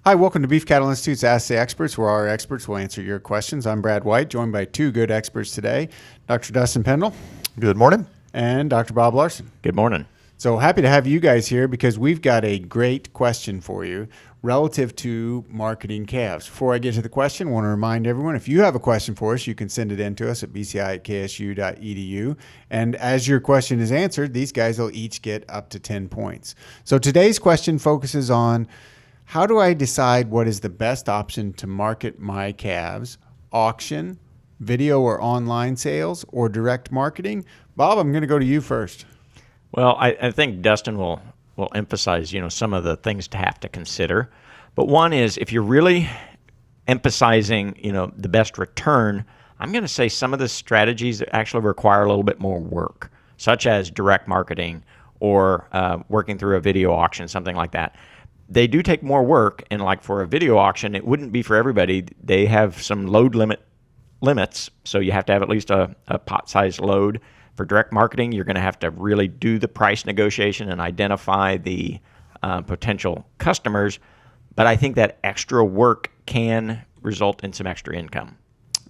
Hi, welcome to Beef Cattle Institute's Ask the Experts, where our experts will answer your questions. I'm Brad White, joined by two good experts today, Dr. Dustin Pendle. Good morning. And Dr. Bob Larson. Good morning. So happy to have you guys here because we've got a great question for you relative to marketing calves. Before I get to the question, I want to remind everyone, if you have a question for us, you can send it in to us at bci@ksu.edu. And as your question is answered, these guys will each get up to 10 points. So today's question focuses on how do I decide what is the best option to market my calves? Auction, video or online sales, or direct marketing? Bob, I'm going to go to you first. Well, I think Dustin will emphasize, some of the things to have to consider. But one is if you're really emphasizing, the best return, I'm going to say some of the strategies that actually require a little bit more work, such as direct marketing or working through a video auction, something like that. They do take more work, and like for a video auction, it wouldn't be for everybody. They have some load limits, so you have to have at least a pot-sized load. For direct marketing, you're going to have to really do the price negotiation and identify the potential customers. But I think that extra work can result in some extra income.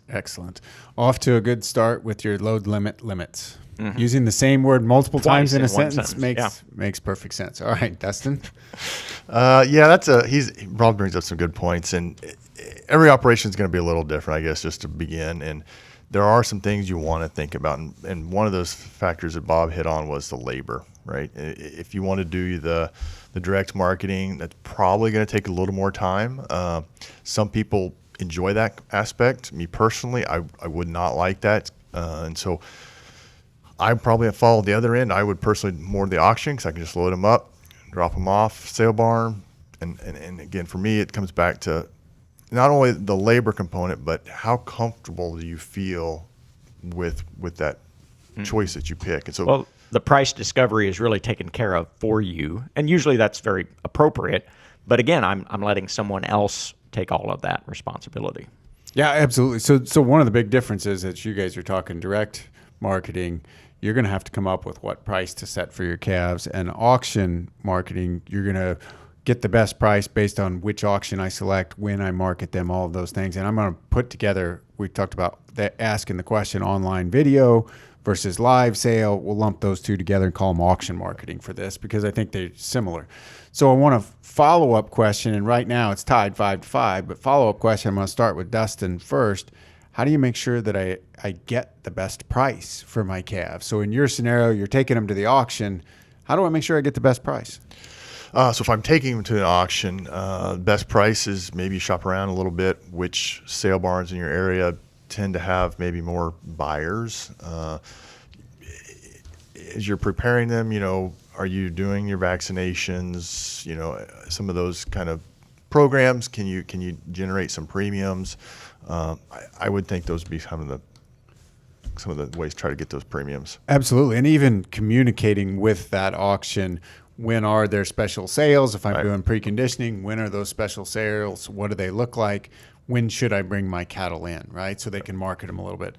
Excellent. Off to a good start with your load limits. Mm-hmm. Using the same word multiple times in a sentence makes perfect sense. All right, Dustin. Rob brings up some good points, and every operation is going to be a little different, I guess, just to begin. And there are some things you want to think about, and one of those factors that Bob hit on was the labor, right? If you want to do the direct marketing, that's probably going to take a little more time. Some people enjoy that aspect. Me personally, I would not like that, and so I probably follow the other end. I would personally more the auction because I can just load them up, drop them off, sale barn, and again, for me, it comes back to not only the labor component, but how comfortable do you feel with that choice that you pick? And so, the price discovery is really taken care of for you, and usually that's very appropriate. But again, I'm letting someone else take all of that responsibility. Yeah, absolutely. So one of the big differences that you guys are talking direct marketing, you're going to have to come up with what price to set for your calves, and auction marketing, you're going to get the best price based on which auction I select, when I market them, all of those things. And I'm going to put together, we talked about asking the question online video versus live sale. We'll lump those two together and call them auction marketing for this because I think they're similar. So I want a follow-up question, and right now it's tied 5-5, but follow-up question, I'm going to start with Dustin first. How do you make sure that I get the best price for my calves? So in your scenario, you're taking them to the auction. How do I make sure I get the best price? So if I'm taking them to an auction, best price is maybe shop around a little bit, which sale barns in your area tend to have maybe more buyers. As you're preparing them, are you doing your vaccinations? Some of those kind of programs. Can you generate some premiums? I would think those would be some of the ways to try to get those premiums. Absolutely. And even communicating with that auction. When are there special sales? If I'm doing preconditioning, when are those special sales? What do they look like? When should I bring my cattle in, right? So they can market them a little bit.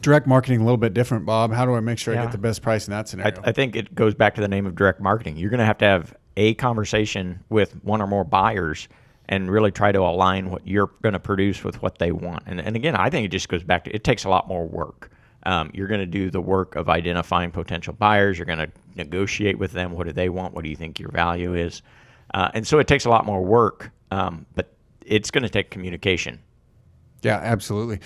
Direct marketing, a little bit different, Bob. How do I make sure I get the best price in that scenario? I think it goes back to the name of direct marketing. You're going to have a conversation with one or more buyers and really try to align what you're going to produce with what they want. And again, I think it just goes back to it takes a lot more work. You're going to do the work of identifying potential buyers. You're going to negotiate with them. What do they want? What do you think your value is? And so it takes a lot more work, but it's going to take communication. Yeah, absolutely.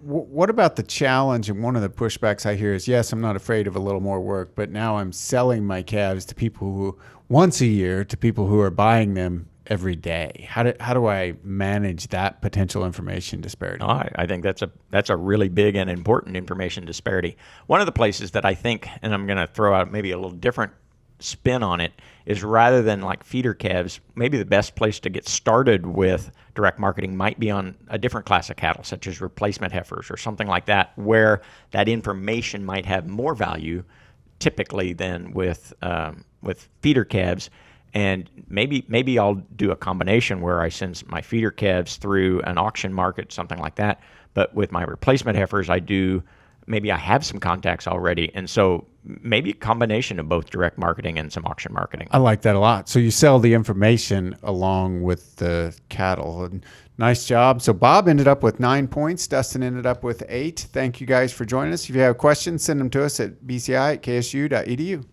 What about the challenge? And one of the pushbacks I hear is, yes, I'm not afraid of a little more work, but now I'm selling my calves to people who once a year, to people who are buying them every day. How do I manage that potential information disparity? I think that's a really big and important information disparity. One of the places that I think, and I'm going to throw out maybe a little different spin on it, is rather than like feeder calves, maybe the best place to get started with direct marketing might be on a different class of cattle, such as replacement heifers or something like that, where that information might have more value typically than with feeder calves. And maybe I'll do a combination where I send my feeder calves through an auction market, something like that. But with my replacement heifers, I do maybe I have some contacts already. And so maybe a combination of both direct marketing and some auction marketing. I like that a lot. So you sell the information along with the cattle. And nice job. So Bob ended up with 9 points. Dustin ended up with 8. Thank you guys for joining us. If you have questions, send them to us at bci@ksu.edu.